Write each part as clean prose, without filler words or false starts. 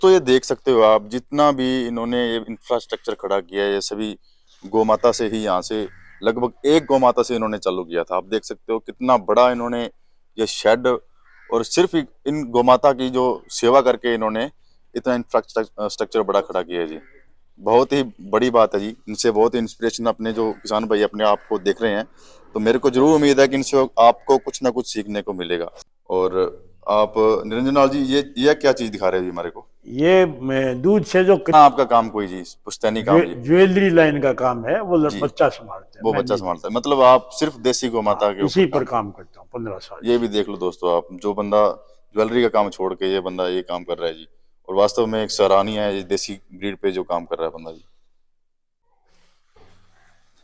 तो ये देख सकते हो आप, जितना भी इन्होंने ये इंफ्रास्ट्रक्चर खड़ा किया है, ये सभी गोमाता से ही, यहाँ से लगभग एक गोमाता से इन्होंने चालू किया था। आप देख सकते हो कितना बड़ा इन्होंने ये शेड, और सिर्फ इन गोमाता की जो सेवा करके इन्होंने इतना इंफ्रास्ट्रक्चर बड़ा खड़ा किया है जी। बहुत ही बड़ी बात है जी। इनसे बहुत इंस्पिरेशन अपने जो किसान भाई अपने आप को देख रहे हैं, तो मेरे को जरूर उम्मीद है कि इनसे आपको कुछ ना कुछ सीखने को मिलेगा। और आप निरंजन लाल जी, ये क्या चीज दिखा रहे हैं जी हमारे को? ये दूध से जो हाँ, आपका काम कोई जी पुश्तैनी काम जी? ज्वेलरी लाइन का काम है, वो जी, बच्चा संभालते हैं, वो मैं बच्चा नहीं संभालता है। देखता। मतलब आप सिर्फ देसी गोमाता हाँ, के ऊपर इसी पर काम काम करते करता हूँ 15 साल हैं। ये से। भी देख लो दोस्तों आप, जो बंदा ज्वेलरी का काम छोड़ के ये बंदा ये काम कर रहा है जी, और वास्तव में एक सराहनीय है ये देसी ब्रीड पे जो काम कर रहा है बंदा जी।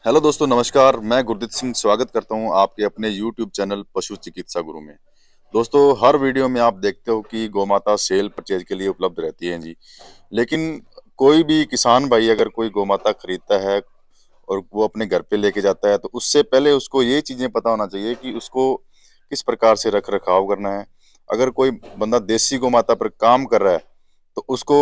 हेलो दोस्तों, नमस्कार। मैं गुरदीप सिंह स्वागत करता हूं आपके अपने YouTube चैनल पशु चिकित्सा गुरु में। दोस्तों, हर वीडियो में आप देखते हो कि गोमाता सेल परचेज के लिए उपलब्ध रहती है जी। लेकिन कोई भी किसान भाई अगर कोई गोमाता खरीदता है और वो अपने घर पे लेके जाता है, तो उससे पहले उसको ये चीजें पता होना चाहिए कि उसको किस प्रकार से रख रखाव करना है। अगर कोई बंदा देसी गोमाता पर काम कर रहा है, तो उसको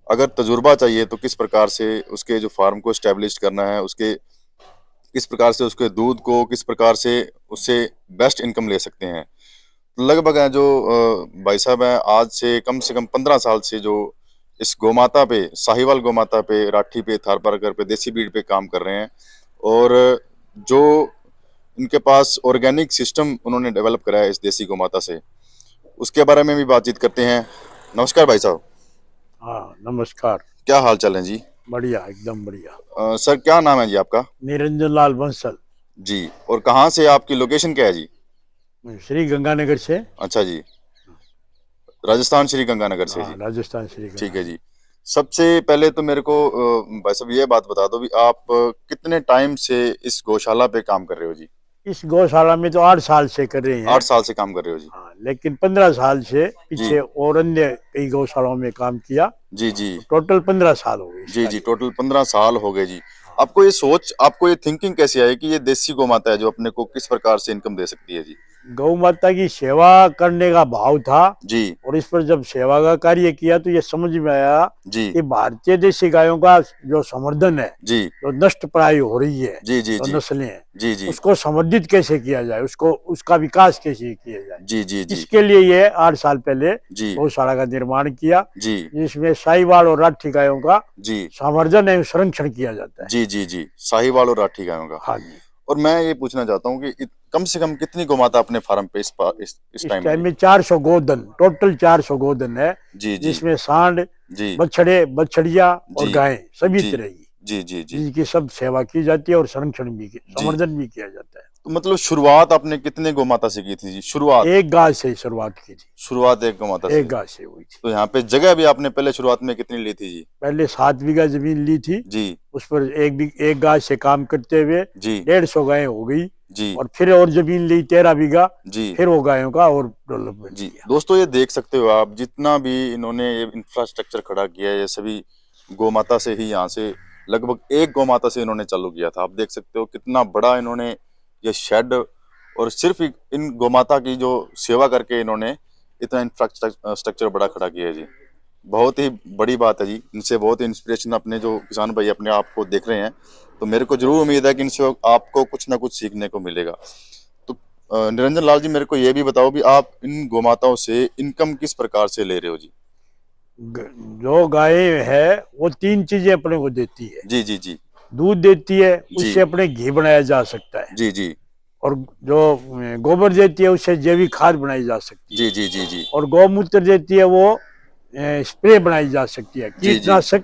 अगर तजुर्बा चाहिए तो किस प्रकार से उसके जो फार्म को स्टैब्लिश करना है, उसके किस प्रकार से उसके दूध को किस प्रकार से उससे बेस्ट इनकम ले सकते हैं। लगभग है जो भाई साहब हैं, आज से कम 15 साल से जो इस गोमाता पे, साहिवाल गोमाता पे, राठी पे, थारपारकर पे, देसी ब्रीड पे काम कर रहे हैं। और जो इनके पास ऑर्गेनिक सिस्टम उन्होंने डेवलप करा है इस देसी गोमाता से, उसके बारे में भी बातचीत करते हैं। नमस्कार भाई साहब। हाँ, नमस्कार। क्या हाल चाल है जी? बढ़िया, एकदम बढ़िया। सर, क्या नाम है जी आपका? निरंजन लाल बंसल। जी। और कहाँ से, आपकी लोकेशन क्या है जी? श्री गंगानगर से। अच्छा जी, राजस्थान श्री गंगानगर से हाँ, जी। राजस्थान श्री ठीक है गंगानगर। जी। सबसे पहले तो मेरे को भाई साहब ये बात बता दो भी, आप कितने टाइम से इस गौशाला पे काम कर रहे हो जी? इस गौशाला में तो 8 साल से कर रहे हैं। 8 साल से काम कर रहे हो जी? हाँ, लेकिन 15 साल से जी पीछे और अन्य कई गौशालाओं में काम किया। जी जी तो टोटल 15 साल हो गए इस जी जी, कार्य टोटल 15 साल हो गए जी। में। हाँ। आपको ये थिंकिंग कैसे आई कि ये देसी गोमाता है जो अपने को किस प्रकार से इनकम दे सकती है जी? गौ माता की सेवा करने का भाव था, जी और इस पर जब सेवा का कार्य किया तो ये समझ में आया जी कि भारतीय देशी गायों का जो संवर्धन है, जी जो नष्ट प्राय हो रही है, जी जी जो जी नस्लें हैं, जी जी उसको संवर्धित कैसे किया जाए, उसको उसका विकास कैसे किया जाए। जी जी जी इसके लिए ये 8 साल पहले जी गौशाला का निर्माण किया, जी जिसमें साहिवाल और राठी गायों का जी संवर्धन एवं संरक्षण किया जाता है। जी जी जी, साहिवाल और राठी गायों का। हाँ जी। और मैं ये पूछना चाहता हूँ कि कम से कम कितनी गोमाता अपने फार्म पे इस इस टाइम टाइम पे? में 400 गोधन, टोटल 400 गोधन है, जी जी जिसमें सांड, जी बछड़े, बछड़िया और जी गायें सभी जी तरह की, जी जी जी। जिनकी सब सेवा की जाती है और संरक्षण भी जी, संवर्धन भी किया जाता है। तो मतलब शुरुआत आपने कितने गोमाता से की थी जी? शुरुआत एक गाय से शुरुआत की थी। शुरुआत एक गोमाता से। एक गाय से हुई थी। तो यहाँ पे जगह भी आपने पहले शुरुआत में कितनी ली थी जी? पहले 7 बीघा जमीन ली थी। जी उस पर एक गाय से काम करते हुए जी 150 गायें हो गई, जी और फिर और जमीन ली 13 बीघा। जी फिर वो गायों का और डेवलपमेंट जी। किया। दोस्तों, ये देख सकते हो आप, जितना भी इन्होंने ये इंफ्रास्ट्रक्चर खड़ा किया है, ये सभी गोमाता से ही, यहाँ से लगभग एक गोमाता से इन्होंने चालू किया था। आप देख सकते हो कितना बड़ा इन्होंने ये शेड, और सिर्फ इन गोमाता की जो सेवा करके इन्होंने इतना इंफ्रास्ट्रक्चर बड़ा खड़ा किया है जी। बहुत ही बड़ी बात है जी। इनसे बहुत इंस्पिरेशन अपने जो किसान भाई अपने आप को देख रहे हैं, तो मेरे को जरूर उम्मीद है कि इनसे आपको कुछ ना कुछ सीखने को मिलेगा। तो निरंजन लाल जी, मेरे को ये भी बताओ भी, आप इन गोमाताओं से इनकम किस प्रकार से ले रहे हो जी? जो गाय है वो 3 चीजें अपने को देती है। जी जी जी दूध देती है, जी उससे अपने घी बनाया जा सकता है। जी जी और जो गोबर देती है, उससे जैविक खाद बनाई जा सकती है। जी जी जी जी और गौमूत्र देती है, वो स्प्रे बनाई जा सकती है। जी जी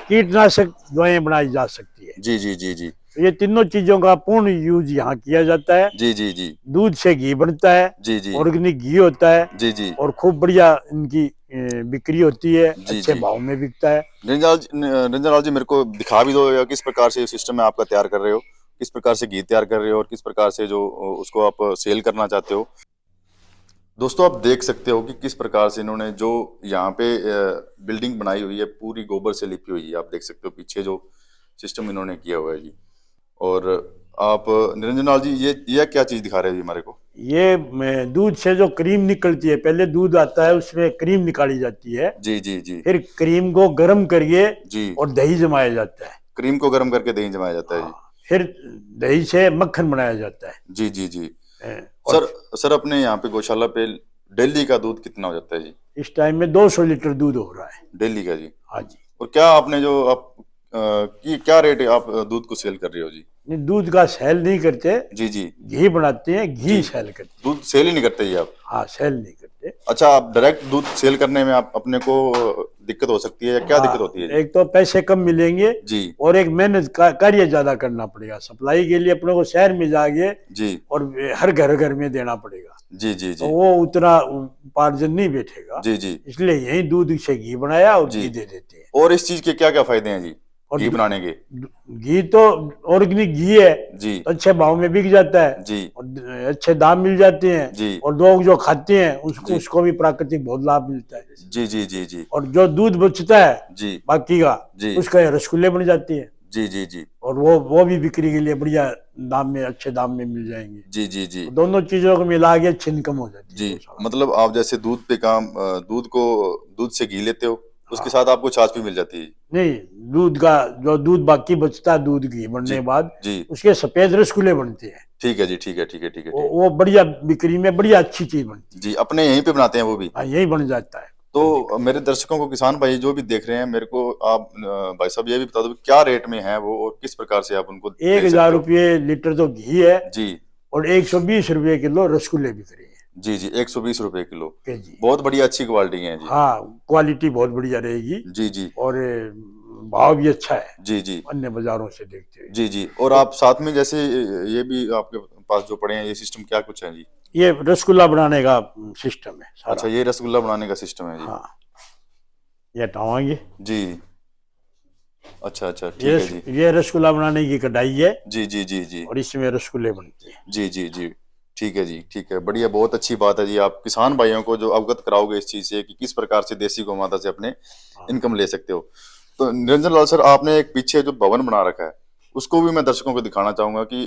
कीटनाशक दवाएं बनाई जा सकती है। जी जी जी जी तो ये तीनों चीजों का पूर्ण यूज यहाँ किया जाता है। जी जी जी दूध से घी बनता है, जी जी ऑर्गेनिक घी होता है, जी जी और खूब बढ़िया इनकी बिक्री होती है, जी अच्छे जी। भाव में बिकता है। निरंजन लाल जी, मेरे को दिखा भी दो, या किस प्रकार से सिस्टम है आपका तैयार कर रहे हो, किस प्रकार से घी तैयार कर रहे हो, और किस प्रकार से जो उसको आप सेल करना चाहते हो। दोस्तों, आप देख सकते हो कि किस प्रकार से इन्होंने जो यहाँ पे बिल्डिंग बनाई हुई है, पूरी गोबर से लिपी हुई है। आप देख सकते हो पीछे जो सिस्टम इन्होंने किया हुआ है जी। और आप निरंजन लाल जी, ये क्या चीज दिखा रहे हैं जी हमारे को? दूध से जो क्रीम निकलती है, पहले दूध आता है उसमें क्रीम निकाली जाती है, जी जी जी फिर क्रीम को गर्म करके जी। और दही जमाया जाता है। क्रीम को गर्म करके दही जमाया जाता है जी। हाँ, फिर दही से मक्खन बनाया जाता है। जी जी जी। और सर सर अपने यहाँ पे गौशाला पे डेली का दूध कितना हो जाता है जी? इस टाइम में 200 लीटर दूध हो रहा है। डेली का जी। हाँ जी। और क्या आपने जो आप क्या रेट है आप दूध को सेल कर रहे हो जी? नहीं, दूध का सेल नहीं करते, जी जी घी बनाते हैं, घी जी। सेल करते हैं। दूध सेल ही नहीं करते जी आप? हाँ, सेल नहीं करते। अच्छा, आप डायरेक्ट दूध सेल करने में आप अपने को दिक्कत हो सकती है या क्या दिक्कत होती है हाँ, जी? एक तो पैसे कम मिलेंगे जी और एक मेहनत कार्य ज्यादा करना पड़ेगा। सप्लाई के लिए अपने को शहर में जाके जी और हर घर घर में देना पड़ेगा, जी जी तो जी वो उतना उपार्जन नहीं बैठेगा। जी जी इसलिए यही दूध से घी बनाया और जी। घी दे देते हैं। और इस चीज के क्या क्या फायदे हैं जी और घी बनाने के? घी तो ऑर्गेनिक घी है, जी तो अच्छे भाव में बिक जाता है जी और अच्छे दाम मिल जाते हैं। जी और लोग जो खाते हैं उसको जी उसको भी प्राकृतिक बहुत लाभ मिलता है। जी जी जी जी और जो दूध बचता है जी बाकी का, जी उसका रसगुल्ले बन जाते हैं जी जी जी और वो भी बिक्री के लिए बढ़िया दाम में, अच्छे दाम में मिल जाएंगे। जी जी जी तो दोनों चीजों को मिला के अच्छी इनकम हो जाती है जी। गौशाला में। मतलब आप जैसे दूध पे काम दूध से घी लेते हो, उसके साथ आपको छाछ भी मिल जाती है? नहीं, दूध का जो दूध बाकी बचता है, दूध घी बनने जी के बाद जी उसके सफेद रसगुल्ले बनते हैं। ठीक है जी, ठीक है ठीक है ठीक है ठीक वो बढ़िया बिक्री में बढ़िया अच्छी चीज बनती है जी। अपने यहीं पे बनाते हैं वो भी? है। हाँ, यही बन जाता है। तो मेरे दर्शकों को, किसान भाई जो भी देख रहे हैं, मेरे को आप भाई साहब ये भी बता दो कि क्या रेट में है वो और किस प्रकार से आप उनको दे 1000 सकते हो? रुपये लीटर तो घी है जी और 120 रुपये किलो रसगुल्ले बिक रहे हैं जी जी। 120 रुपए किलो, के जी। बहुत बढ़िया, अच्छी क्वालिटी है जी। हाँ, क्वालिटी बहुत बढ़िया रहेगी जी जी और भाव भी अच्छा है जी जी अन्य बाजारों से देखते हुए। जी जी। और आप साथ में जैसे ये भी आपके पास जो पड़े हैं, ये सिस्टम क्या कुछ है जी? ये रसगुल्ला बनाने का सिस्टम है सारा। अच्छा, ये रसगुल्ला बनाने का सिस्टम है जी? हाँ, ये हटावांगे। जी। अच्छा अच्छा, ये ठीक है जी। ये रसगुल्ला बनाने की कढ़ाई है जी जी जी जी और इसमें रसगुल्ले बनते हैं। जी जी जी। ठीक है जी, ठीक है, बढ़िया, बहुत अच्छी बात है जी। आप किसान भाइयों को जो अवगत कराओगे इस चीज से कि किस प्रकार से देसी गौ माता से अपने हाँ। इनकम ले सकते हो। तो निरंजन लाल सर, आपने एक पीछे जो भवन बना रखा है, उसको भी मैं दर्शकों को दिखाना चाहूंगा कि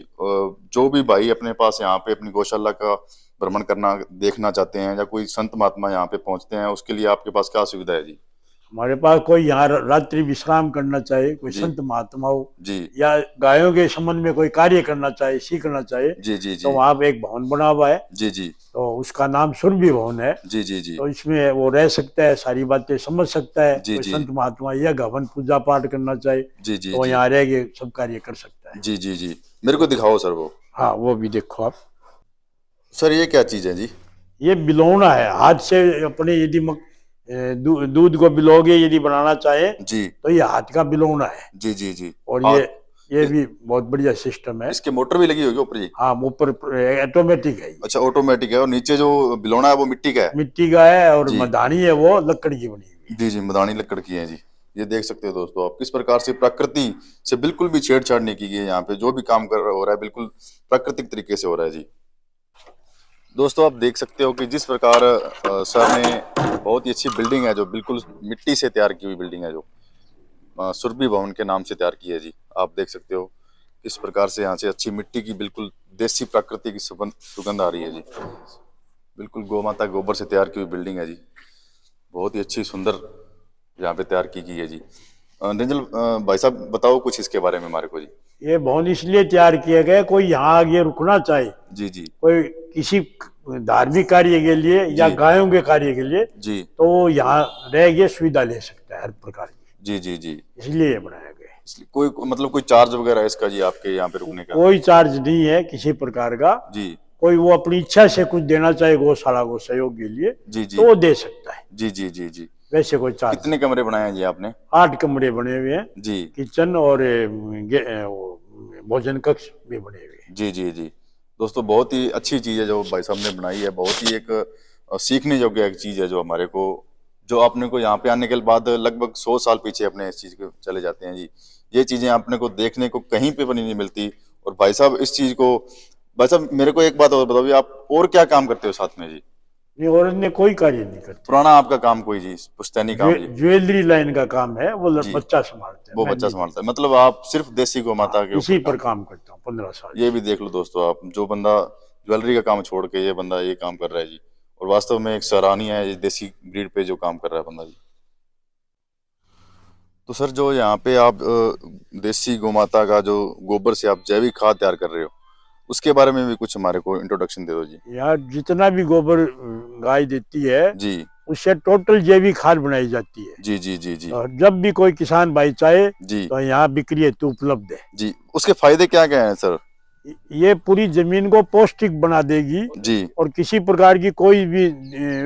जो भी भाई अपने पास यहाँ पे अपनी गौशाला का भ्रमण करना देखना चाहते हैं या कोई संत महात्मा यहाँ पे पहुंचते हैं, उसके लिए आपके पास क्या सुविधा है जी? हमारे पास कोई यहाँ रात्रि विश्राम करना चाहे, कोई जी संत महात्मा हो जी या गायों के संबंध में कोई कार्य करना चाहे, सीखना चाहे, जी जी तो जी वहाँ पे एक भवन बना हुआ है। जी जी तो उसका नाम सुरभि भवन है। जी जी जी तो इसमें वो रह सकता है, सारी बातें समझ सकता है। जी कोई जी संत महात्मा या गहन पूजा पाठ करना चाहे जी जी तो वो जी यहाँ रह के सब कार्य कर सकता है। जी जी जी। मेरे को दिखाओ सर वो। हाँ, वो भी देखो आप। सर ये क्या चीज है जी? ये बिलौना है, हाथ से अपने यदि दूध को बिलोगे यदि बनाना चाहे जी तो ये हाथ का बिलौना है। जी जी जी। और हाथ, ये भी बहुत बढ़िया सिस्टम है। इसके मोटर भी लगी होगी ऊपर जी? हाँ, ऊपर ऑटोमेटिक है। अच्छा, ऑटोमेटिक है। और नीचे जो बिलोना है वो मिट्टी का है? मिट्टी का है और जी मधानी है वो लकड़ की बनी हुई। जी जी, मदानी लकड़ की है जी। ये देख सकते हो दोस्तों आप किस प्रकार से प्रकृति से बिल्कुल भी छेड़छाड़ नहीं की गई है। यहाँ पे जो भी काम हो रहा है बिल्कुल प्राकृतिक तरीके से हो रहा है जी। दोस्तों आप देख सकते हो कि जिस प्रकार सर ने बहुत ही अच्छी बिल्डिंग है, जो बिल्कुल मिट्टी से तैयार की हुई बिल्डिंग है, जो सुरभि भवन के नाम से तैयार की है जी। आप देख सकते हो किस प्रकार से यहाँ से अच्छी मिट्टी की बिल्कुल देसी प्रकृति की सुगंध आ रही है जी। बिल्कुल गौ माता गोबर से तैयार की हुई बिल्डिंग है जी। बहुत ही अच्छी सुंदर यहाँ पे तैयार की गई है जी। निरंजन भाई साहब बताओ कुछ इसके बारे में हमारे को जी। ये भवन इसलिए तैयार किया गया, कोई यहाँ आगे रुकना चाहे, जी जी कोई किसी धार्मिक कार्य के लिए या जी गायों के कार्य के लिए, जी तो वो यहाँ रह के सुविधा ले सकता है हर प्रकार की। जी जी जी। इसलिए ये बनाया गया है। इसलिए कोई मतलब कोई चार्ज वगैरह है इसका जी आपके यहाँ पे रुकने का? कोई चार्ज नहीं है किसी प्रकार का। जी कोई वो अपनी इच्छा से कुछ देना चाहे गौशाला को सहयोग के लिए जी जी तो वो दे सकता है। जी जी जी जी। वैसे कोई चार्ज। कितने कमरे बनाए हैं जी आपने? 8 कमरे बने हुए हैं, जी किचन और वो भोजन कक्ष भी बने हुए हैं। जी जी जी। दोस्तों बहुत ही अच्छी चीज़ है जो भाई साहब ने बनाई है। बहुत ही एक सीखने योग्य एक चीज़ है जो हमारे को, जो आपने को यहाँ पे आने के बाद लगभग 100 साल पीछे अपने इस चीज़ को चले जाते हैं जी। ये चीज़ें आपने को देखने को कहीं पे बनी नहीं मिलती। और भाई साहब इस चीज़ को, भाई साहब मेरे को एक बात और बताओ, आप और क्या काम करते हो साथ में जी? नहीं, और अन्य कोई कार्य नहीं करते। पुराना आपका काम कोई जी, पुश्तैनी काम जी? ज्वेलरी लाइन का काम है, वो जी। बच्चा संभालते हैं। वो मैं बच्चा नहीं। संभालता है, मतलब आप सिर्फ देसी गौ माता के इसी ऊपर पर काम करता हूँ 15 साल। ये भी देख लो दोस्तों आप, जो बंदा ज्वेलरी का काम छोड़ के ये बंदा ये काम कर रहा है जी, और वास्तव में एक सराहनीय है ये देसी ब्रीड पे जो काम कर रहा है बंदा जी। तो सर जो यहाँ पे आप देसी गोमाता का जो गोबर से आप जैविक खाद तैयार कर रहे हो, उसके बारे में भी कुछ हमारे को इंट्रोडक्शन दे दो जी। यार जितना भी गोबर गाय देती है जी उससे टोटल जैविक खाद बनाई जाती है। जी जी जी जी और जब भी कोई किसान भाई चाहे जी तो यहाँ बिक्री हेतु उपलब्ध है। जी। उसके फायदे क्या क्या हैं सर? ये पूरी जमीन को पौष्टिक बना देगी जी और किसी प्रकार की कोई भी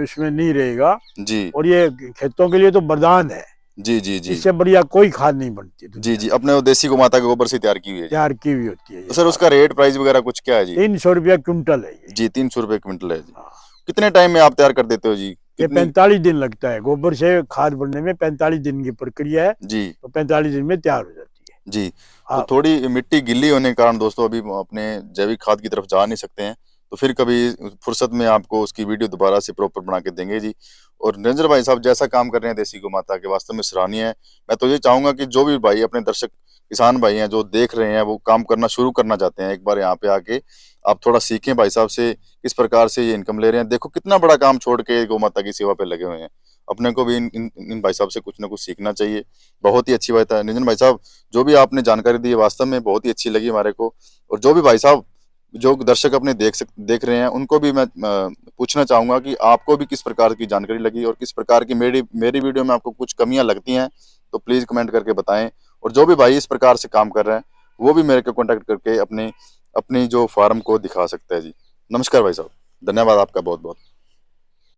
उसमें नहीं रहेगा। जी और ये खेतों के लिए तो वरदान है। जी जी जी इससे बढ़िया कोई खाद नहीं बनती जी दुनिया जी। में। अपने वो देसी गोमाता के गोबर से तैयार की हुई है जी। तैयार की हुई होती है तो ये सर खाद। उसका रेट प्राइस वगैरह कुछ क्या है जी? 300 रुपया क्विंटल है ये। जी 300 रुपये क्विंटल है जी। हाँ। कितने टाइम में आप तैयार कर देते हो जी? ये कितनी? 45 दिन लगता है। गोबर से खाद बनने में 45 दिन की प्रक्रिया है। जी तो 45 दिन में तैयार हो जाती है। जी। तो हाँ। थोड़ी मिट्टी गिल्ली होने के कारण दोस्तों अभी अपने जैविक खाद की तरफ जा नहीं सकते हैं, तो फिर कभी फुर्सत में आपको उसकी वीडियो दोबारा से प्रॉपर बना के देंगे जी। और निरंजन भाई साहब जैसा काम कर रहे हैं देसी गोमाता के, वास्तव में सराहनीय है। मैं तो ये चाहूंगा कि जो भी भाई अपने दर्शक किसान भाई हैं जो देख रहे हैं वो काम करना शुरू करना चाहते हैं, एक बार यहाँ पे आके आप थोड़ा सीखें भाई साहब से किस प्रकार से ये इनकम ले रहे हैं। देखो कितना बड़ा काम छोड़ के गोमाता की सेवा पे लगे हुए हैं। अपने को भी इन भाई साहब से कुछ ना कुछ सीखना चाहिए। बहुत ही अच्छी बात है निरंजन भाई साहब, जो भी आपने जानकारी दी है वास्तव में बहुत ही अच्छी लगी हमारे को। और जो भी भाई साहब जो दर्शक अपने देख रहे हैं उनको भी मैं पूछना चाहूंगा कि आपको भी किस प्रकार की जानकारी लगी और किस प्रकार की मेरी मेरी वीडियो में आपको कुछ कमियां लगती हैं, तो प्लीज कमेंट करके बताएं। और जो भी भाई इस प्रकार से काम कर रहे हैं वो भी मेरे को कॉन्टेक्ट करके अपने अपनी जो फार्म को दिखा सकता है जी। नमस्कार भाई साहब, धन्यवाद आपका बहुत बहुत।